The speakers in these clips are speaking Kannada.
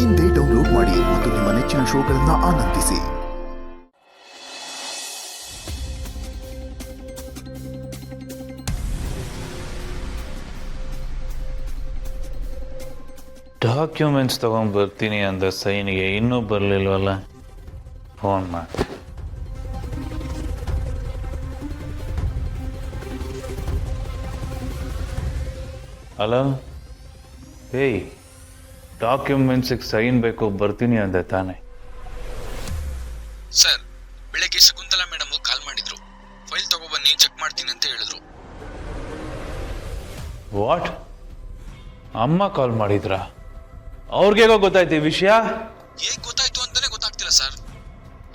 ಇಂದೇ ಡೌನ್ಲೋಡ್ ಮಾಡಿ ಮತ್ತು ನಿಮ್ಮ ನೆಚ್ಚಿನ ಶೋಗಳನ್ನು ಆನಂದಿಸಿ. ಡಾಕ್ಯುಮೆಂಟ್ಸ್ ತಗೊಂಡ್ಬರ್ತೀನಿ ಅಂದ ಸೈನಿಗೆ ಇನ್ನೂ ಬರಲಿಲ್ವಲ್ಲ. ಫೋನ್ ಮಾಡಿ. ಹಲೋ, ಏಯ್, ಡಾಕ್ಯುಮೆಂಟ್ಸಿಗೆ ಸೈನ್ ಬೇಕು, ಬರ್ತೀನಿ ಅಂದೆ ತಾನೆ. ಸರ್, ಬೆಳಗ್ಗೆ ಶಕುಂತಲಾ ಮೇಡಮ್ ಕಾಲ್ ಮಾಡಿದ್ರು. ಫೈಲ್ ತಗೊಬನ್ನಿ, ಚೆಕ್ ಮಾಡ್ತೀನಿ ಅಂತ ಹೇಳಿದ್ರು. ವಾಟ್? ಅಮ್ಮ ಕಾಲ್ ಮಾಡಿದ್ರಾ? ಅವ್ರಿಗೇಗೋ ಗೊತ್ತಾಯ್ತು ಈ ವಿಷಯ? ಹೇಗೆ ಗೊತ್ತಾಯ್ತು ಅಂತಾನೆ ಗೊತ್ತಾಗ್ತಿಲ್ಲ ಸರ್.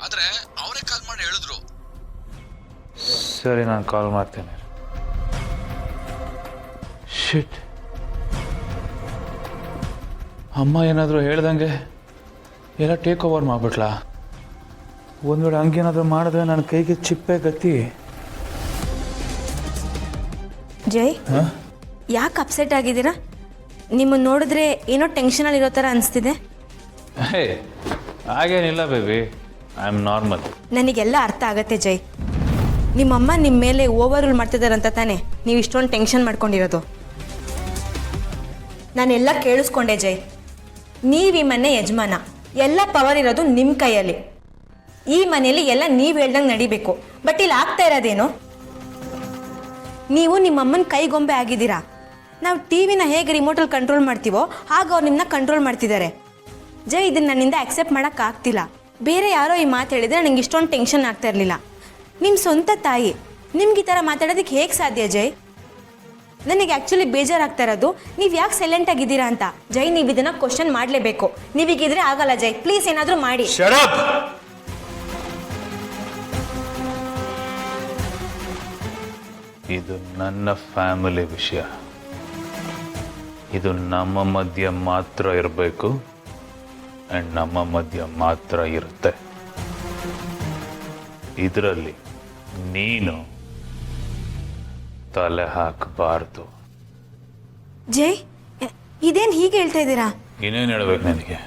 ಆದ್ರೆ ಅವರೇ ಕಾಲ್ ಮಾಡಿ ಹೇಳಿದ್ರು. ಸರಿ, ನಾನು ಕಾಲ್ ಮಾಡ್ತೇನೆ. ಶಿಟ್, ಅಮ್ಮ ಏನಾದರೂ ಹೇಳ್ದಂಗೆ ಎಲ್ಲ ಟೇಕ್ ಓವರ್ ಮಾಡ್ಬಿಟ್ಲಾ? ಒಂದು ವೇಳೆ ಹಂಗೇನಾದರೂ ಮಾಡಿದ್ರೆ ನನ್ನ ಕೈಗೆ ಚಿಪ್ಪೆ ಗತಿ. ಜೈ, ಯಾಕೆ ಅಪ್ಸೆಟ್ ಆಗಿದ್ದೀರಾ? ನಿಮ್ಮನ್ನು ನೋಡಿದ್ರೆ ಏನೋ ಟೆನ್ಷನಲ್ಲಿರೋ ಥರ ಅನಿಸ್ತಿದೆ. ಹೇ, ಹಾಗೇನಿಲ್ಲ ಬೇಬಿ, ಐ ಆಮ್ ನಾರ್ಮಲ್. ನನಗೆಲ್ಲ ಅರ್ಥ ಆಗತ್ತೆ ಜೈ. ನಿಮ್ಮಮ್ಮ ನಿಮ್ಮ ಮೇಲೆ ಓವರ್ ರೂಲ್ ಮಾಡ್ತಿದ್ದಾರಂತ ತಾನೇ ನೀವು ಇಷ್ಟೊಂದು ಟೆನ್ಷನ್ ಮಾಡ್ಕೊಂಡಿರೋದು. ನಾನೆಲ್ಲ ಕೇಳಿಸ್ಕೊಂಡೆ ಜೈ. ನೀವು ಈ ಮನೆ ಯಜಮಾನ, ಎಲ್ಲ ಪವರ್ ಇರೋದು ನಿಮ್ಮ ಕೈಯಲ್ಲಿ. ಈ ಮನೆಯಲ್ಲಿ ಎಲ್ಲ ನೀವು ಹೇಳ್ದಂಗೆ ನಡಿಬೇಕು. ಬಟ್ ಇಲ್ಲಿ ಆಗ್ತಾ ಇರೋದೇನು? ನೀವು ನಿಮ್ಮಮ್ಮನ ಕೈಗೊಂಬೆ ಆಗಿದ್ದೀರಾ. ನಾವು ಟಿವಿನ ಹೇಗೆ ರಿಮೋಟಲ್ಲಿ ಕಂಟ್ರೋಲ್ ಮಾಡ್ತೀವೋ ಹಾಗೆ ಅವ್ರು ನಿಮ್ಮನ್ನ ಕಂಟ್ರೋಲ್ ಮಾಡ್ತಿದ್ದಾರೆ. ಜೈ, ಇದನ್ನು ನನ್ನಿಂದ ಆಕ್ಸೆಪ್ಟ್ ಮಾಡೋಕ್ಕಾಗ್ತಿಲ್ಲ. ಬೇರೆ ಯಾರೋ ಈ ಮಾತು ಹೇಳಿದರೆ ನನಗೆ ಇಷ್ಟೊಂದು ಟೆನ್ಷನ್ ಆಗ್ತಾ ಇರಲಿಲ್ಲ. ನಿಮ್ಮ ಸ್ವಂತ ತಾಯಿ ನಿಮ್ಗೆ ಈ ಥರ ಮಾತಾಡೋದಕ್ಕೆ ಹೇಗೆ ಸಾಧ್ಯ ಜೈ? ನನಗೆ ಆ್ಯಕ್ಚುಲಿ ಬೇಜಾರಾಗ್ತಾ ಇರೋದು ನೀವು ಯಾಕೆ ಸೈಲೆಂಟ್ ಆಗಿದ್ದೀರಾ ಅಂತ. ಜೈ, ನೀವು ಇದನ್ನು ಕ್ವಶನ್ ಮಾಡಲೇಬೇಕು. ನೀವೀಗಿದ್ರೆ ಆಗಲ್ಲ ಜೈ, ಪ್ಲೀಸ್ ಏನಾದರೂ ಮಾಡಿ. ಇದು ನನ್ನ ಫ್ಯಾಮಿಲಿ ವಿಷಯ. ಇದು ನಮ್ಮ ಮಧ್ಯ ಮಾತ್ರ ಇರಬೇಕು ಆ್ಯಂಡ್ ನಮ್ಮ ಮಧ್ಯ ಮಾತ್ರ ಇರುತ್ತೆ. ಇದರಲ್ಲಿ ನೀನು ತಲೆ ಹಾಕಬಾರ್ದು. ಜೈ, ಇದೇನು ಹೀಗೆ ಹೇಳ್ತಾ ಇದ್ದೀರಾ? ಇನ್ನೇನು ಹೇಳ್ಬೇಕು ನನಗೆ?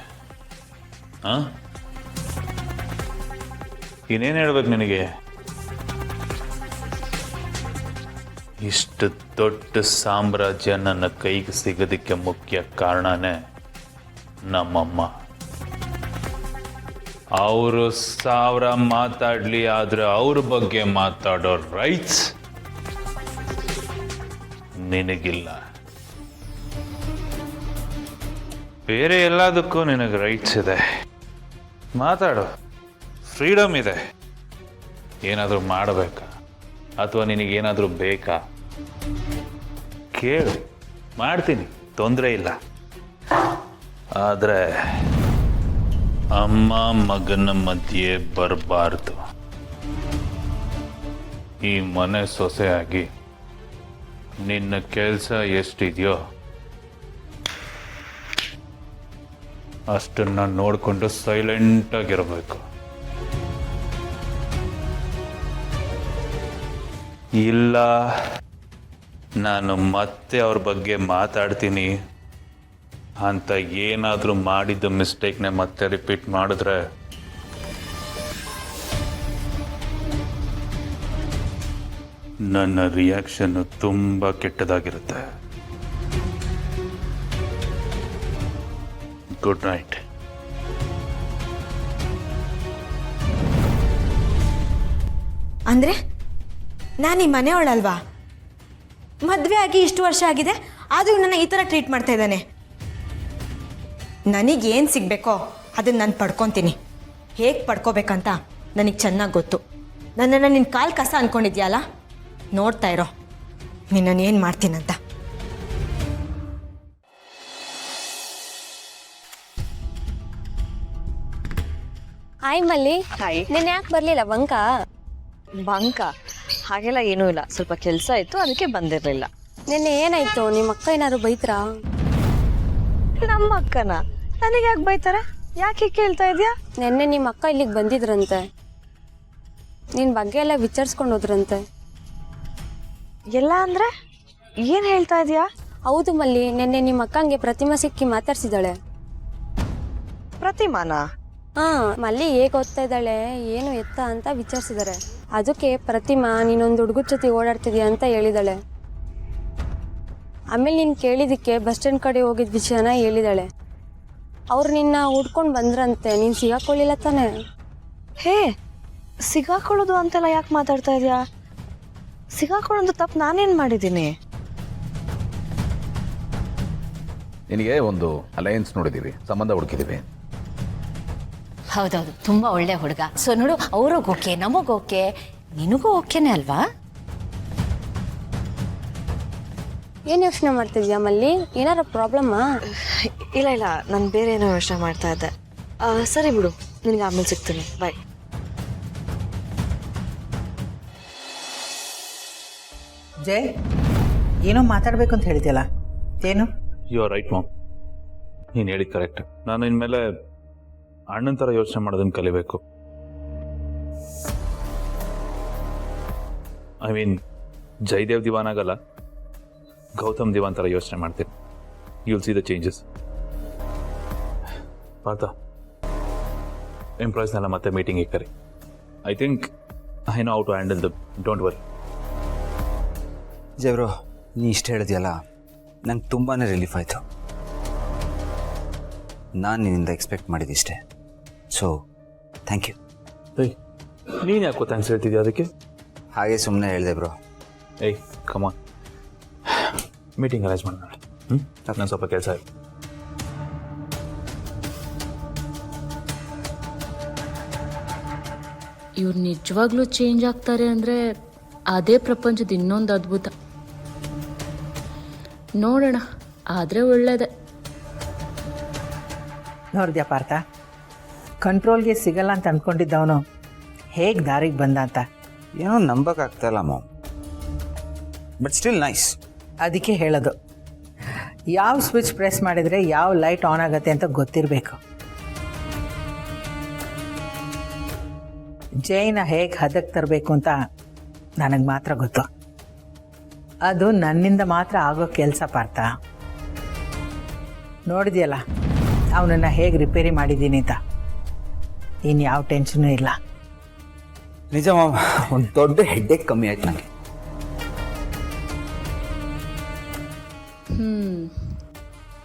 ಇನ್ನೇನು ಹೇಳ್ಬೇಕು ನಿನಗೆ? ಇಷ್ಟು ದೊಡ್ಡ ಸಾಮ್ರಾಜ್ಯ ನನ್ನ ಕೈಗೆ ಸಿಗೋದಕ್ಕೆ ಮುಖ್ಯ ಕಾರಣನೇ ನಮ್ಮಮ್ಮ. ಅವರು 1000 ಮಾತಾಡಲಿ, ಆದರೆ ಅವ್ರ ಬಗ್ಗೆ ಮಾತಾಡೋ ರೈಟ್ಸ್ ನಿನಗಿಲ್ಲ. ಬೇರೆ ಎಲ್ಲದಕ್ಕೂ ನಿನಗೆ ರೈಟ್ಸ್ ಇದೆ, ಮಾತಾಡೋ ಫ್ರೀಡಮ್ ಇದೆ. ಏನಾದರೂ ಮಾಡಬೇಕಾ ಅಥವಾ ನಿನಗೇನಾದರೂ ಬೇಕಾ ಕೇಳು, ಮಾಡ್ತೀನಿ, ತೊಂದರೆ ಇಲ್ಲ. ಆದರೆ ಅಮ್ಮ ಮಗನ ಮಧ್ಯೆ ಬರಬಾರ್ದು. ಈ ಮನೆ ಸೊಸೆಯಾಗಿ ನಿನ್ನ ಕೆಲಸ ಎಷ್ಟಿದೆಯೋ ಅಷ್ಟನ್ನು ನೋಡಿಕೊಂಡು ಸೈಲೆಂಟಾಗಿರಬೇಕು. ಇಲ್ಲ, ನಾನು ಮತ್ತೆ ಅವ್ರ ಬಗ್ಗೆ ಮಾತಾಡ್ತೀನಿ ಅಂತ ಏನಾದರೂ ಮಾಡಿದ್ದ ಮಿಸ್ಟೇಕ್ನ ಮತ್ತೆ ರಿಪೀಟ್ ಮಾಡಿದ್ರೆ ನನ್ನ ರಿಯಾಕ್ಷನ್ನು ತುಂಬ ಕೆಟ್ಟದಾಗಿರುತ್ತೆ. Good night. ಅಂದರೆ ನಾನು ಈ ಮನೆಯವಳಲ್ವಾ? ಮದುವೆ ಆಗಿ ಇಷ್ಟು ವರ್ಷ ಆಗಿದೆ, ಆದರೂ ನನ್ನ ಈ ಥರ ಟ್ರೀಟ್ ಮಾಡ್ತಾ ಇದ್ದಾನೆ. ನನಗೇನು ಸಿಗಬೇಕೋ ಅದನ್ನು ನಾನು ಪಡ್ಕೊತೀನಿ. ಹೇಗೆ ಪಡ್ಕೋಬೇಕಂತ ನನಗೆ ಚೆನ್ನಾಗಿ ಗೊತ್ತು. ನನ್ನನ್ನು ನಿನ್ನ ಕಾಲು ಕಸ ಅಂದ್ಕೊಂಡಿದ್ಯಲ್ಲ, ನೋಡ್ತಾ ಇರೋ ನಿನ್ನನ್ನು ಏನು ಮಾಡ್ತೀನಂತ. ಹಾಯ್ ಮಲ್ಲಿ. ಹಾಯ್. ನೀನು ಯಾಕೆ ಬರಲಿಲ್ಲ? ಬಂಕ ಹಾಗೆಲ್ಲ ಏನೂ ಇಲ್ಲ, ಸ್ವಲ್ಪ ಕೆಲಸ ಇತ್ತು, ಅದಕ್ಕೆ ಬಂದಿರಲಿಲ್ಲ. ನಿನ್ನೆ ಏನಾಯ್ತು? ನಿಮ್ಮ ಅಕ್ಕ ಏನಾದ್ರು ಬೈತ್ರಾ? ನಮ್ಮ ಅಕ್ಕನ ನನಗೆ ಯಾಕೆ ಬೈತಾರೆ? ಯಾಕೆ ಕೇಳ್ತಾ ಇದೆಯಾ? ನಿನ್ನೆ ನಿಮ್ಮ ಅಕ್ಕ ಇಲ್ಲಿಗೆ ಬಂದಿದ್ರಂತೆ, ನಿನ್ನ ಬಗ್ಗೆ ಎಲ್ಲ ವಿಚಾರಿಸ್ಕೊಂಡು ಹೋದ್ರಂತೆ. ಎಲ್ಲ ಅಂದರೆ ಏನು ಹೇಳ್ತಾ ಇದೆಯಾ? ಹೌದು ಮಲ್ಲಿ, ನಿನ್ನೆ ನಿಮ್ಮ ಅಕ್ಕಂಗೆ ಪ್ರತಿಮಾ ಸಿಕ್ಕಿ ಮಾತಾಡ್ಸಿದ್ದಾಳೆ. ಪ್ರತಿಮಾನ? ಹಾ, ಮಲ್ಲಿ ಹೇಗೆ ಓದ್ತಾ ಇದ್ದಾಳೆ ಏನು ಎತ್ತ ಅಂತ ವಿಚಾರಿಸಿದ್ದಾರೆ. ಅದಕ್ಕೆ ಪ್ರತಿಮಾ ನೀನೊಂದು ಹುಡುಗರ ಜೊತೆ ಓಡಾಡ್ತಿದ್ಯಾ ಅಂತ ಹೇಳಿದಾಳೆ. ಆಮೇಲೆ ನೀನು ಕೇಳಿದ್ದಕ್ಕೆ ಬಸ್ ಸ್ಟ್ಯಾಂಡ್ ಕಡೆ ಹೋಗಿದ್ದ ವಿಷಯನ ಹೇಳಿದಾಳೆ. ಅವ್ರು ನಿನ್ನ ಹುಡ್ಕೊಂಡು ಬಂದ್ರಂತೆ, ನೀನು ಸಿಗಾಕೊಳ್ಳಿಲ್ಲ ತಾನೆ? ಹೇ, ಸಿಗಾಕೊಳ್ಳೋದು ಅಂತೆಲ್ಲ ಯಾಕೆ ಮಾತಾಡ್ತಾ ಇದೆಯಾ? ಸಿಗಾಕೊಳ್ಳೋದು ತಪ್ಪು ನಾನೇನು ಮಾಡಿದ್ದೀನಿ? ನಿನಗೆ ಒಂದು ಅಲಯನ್ಸ್ ನೋಡಿದ್ದೀವಿ, ಸಂಬಂಧ ಹುಡುಕಿದ್ದೀವಿ. ಹೌದೌದು, ತುಂಬ ಒಳ್ಳೆ ಹುಡುಗ. ಸೊ ನೋಡು, ಅವ್ರಿಗೂ ಓಕೆ, ನಮಗೂ ಓಕೆ, ನಿನಗೂ ಓಕೆನೇ ಅಲ್ವಾ? ಏನು ಯೋಚನೆ ಮಾಡ್ತಿದ್ಯಾ ಮಲ್ಲಿ? ಏನಾರ ಪ್ರಾಬ್ಲಮ್ಮಾ? ಇಲ್ಲ ಇಲ್ಲ, ನಾನು ಬೇರೆ ಏನೋ ಯೋಚನೆ ಮಾಡ್ತಾ ಇದ್ದೆ. ಸರಿ ಬಿಡು, ನಿನಗೆ ಆಮೇಲೆ ಸಿಗ್ತೀನಿ. ಬಾಯ್. ಜೈ, ಏನೋ ಮಾತಾಡಬೇಕು ಅಂತ ಹೇಳಿದ್ಯಲ್ಲ, ಏನು? ಯು ಆರ್ ರೈಟ್ ಮಾಮ್, ನೀನು ಹೇಳಿದ್ದು ಕರೆಕ್ಟ್. ನಾನು ಇನ್ಮೇಲೆ ಅಣ್ಣನ ಥರ ಯೋಚನೆ ಮಾಡೋದನ್ನು ಕಲಿಬೇಕು. ಐ ಮೀನ್, ಜಯದೇವ್ ದಿವಾನ್ ಆಗಲ್ಲ, ಗೌತಮ್ ದಿವಾನ್ ಥರ ಯೋಚನೆ ಮಾಡ್ತೀನಿ. You will see the changes. Partha, ಎಂಪ್ಲಾಯ್ಸ್ನೆಲ್ಲ ಮತ್ತೆ ಮೀಟಿಂಗಿಗೆ ಕರಿ. I think I know how to handle the, don't worry. Jai bro, ನೀ ಇಷ್ಟು ಹೇಳಿದ್ಯಲ್ಲ, ನಂಗೆ ತುಂಬಾ ರಿಲೀಫ್ ಆಯಿತು. ನಾನು ನಿನ್ನಿಂದ ಎಕ್ಸ್ಪೆಕ್ಟ್ ಮಾಡಿದ್ದಿಷ್ಟೇ. So thank you. ನೀನು ಯಾಕೋ ಥ್ಯಾಂಕ್ಸ್ ಹೇಳ್ತಿದ್ಯಾ ಅದಕ್ಕೆ? ಹಾಗೆ ಸುಮ್ಮನೆ ಹೇಳಿದೆ ಬ್ರೋ. ಏಯ್ ಕಮಾನ್, ಮೀಟಿಂಗ್ ಅರೇಂಜ್ ಮಾಡೋಣ. ನಾನು ಸ್ವಲ್ಪ ಕೆಲಸ ಇದೆ. ಇವ್ರು ನಿಜವಾಗ್ಲೂ ಚೇಂಜ್ ಆಗ್ತಾರೆ ಅಂದರೆ ಅದೇ ಪ್ರಪಂಚದ ಇನ್ನೊಂದು ಅದ್ಭುತ. ನೋಡೋಣ, ಆದರೆ ಒಳ್ಳೇದೆ. ನೋಡಿದ್ಯಾ ಪಾರ್ಥ, ಕಂಟ್ರೋಲ್ಗೆ ಸಿಗಲ್ಲ ಅಂತ ಅಂದ್ಕೊಂಡಿದ್ದವನು ಹೇಗೆ ದಾರಿಗೆ ಬಂದ ಅಂತ. ಏನೋ ನಂಬಕ್ಕಾಗ್ತಾಯಿಲ್ಲ ಮಾಮ್, ಬಟ್ ಸ್ಟಿಲ್ ನೈಸ್. ಅದಕ್ಕೆ ಹೇಳೋದು, ಯಾವ ಸ್ವಿಚ್ ಪ್ರೆಸ್ ಮಾಡಿದರೆ ಯಾವ ಲೈಟ್ ಆನ್ ಆಗುತ್ತೆ ಅಂತ ಗೊತ್ತಿರಬೇಕು. ಜೈನ ಹೇಗೆ ಹದಕ್ಕೆ ತರಬೇಕು ಅಂತ ನನಗೆ ಮಾತ್ರ ಗೊತ್ತು. ಅದು ನನ್ನಿಂದ ಮಾತ್ರ ಆಗೋ ಕೆಲಸ ಪಾರ್ಥ. ನೋಡಿದೆಯಲ್ಲ ಅವನನ್ನು ಹೇಗೆ ರಿಪೇರಿ ಮಾಡಿದ್ದೀನಿ ಅಂತ. ಇನ್ಯಾವ ಟೆನ್ಷನೂ ಇಲ್ಲ. ನಿಜ ಮಾಮ್, ಒಂದು ದೊಡ್ಡ ಹೆಡ್ಡೇಕ್ ಕಮ್ಮಿ ಆಯ್ತು ನನಗೆ.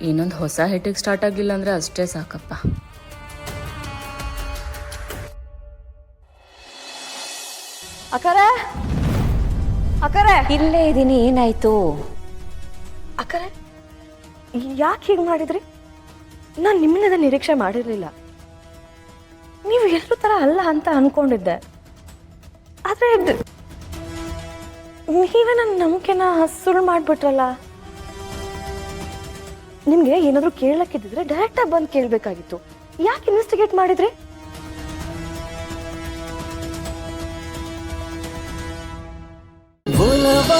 ಇನ್ನೊಂದು ಹೊಸ ಹೆಡ್ಡೇಕ್ ಸ್ಟಾರ್ಟ್ ಆಗಿಲ್ಲ ಅಂದರೆ ಅಷ್ಟೇ ಸಾಕಪ್ಪ. ಅಕ್ಕರೆ, ಅಕ್ಕರೆ, ಇಲ್ಲೇ ಇದ್ದೀನಿ, ಏನಾಯ್ತು? ಅಕ್ಕರೆ, ಯಾಕೆ ಹೀಗೆ ಮಾಡಿದ್ರಿ? ನಾನು ನಿಮ್ಮನ್ನ ನಿರೀಕ್ಷೆ ಮಾಡಿರಲಿಲ್ಲ. ನೀವು ಎಲ್ಲರೂ ಥರ ಅಲ್ಲ ಅಂತ ಅನ್ಕೊಂಡಿದ್ದೆ. ಆದರೆ ನೀವೇ ನನ್ನ ನಂಬಿಕೆನ ಸುಳ್ಳು ಮಾಡಿಬಿಟ್ರಲ್ಲ. ನಿಮಗೆ ಏನಾದರೂ ಕೇಳಕ್ಕಿದ್ದಿದ್ರೆ ಡೈರೆಕ್ಟಾಗಿ ಬಂದು ಕೇಳಬೇಕಾಗಿತ್ತು. ಯಾಕೆ ಇನ್ವೆಸ್ಟಿಗೇಟ್ ಮಾಡಿದ್ರಿ? ಒಲವ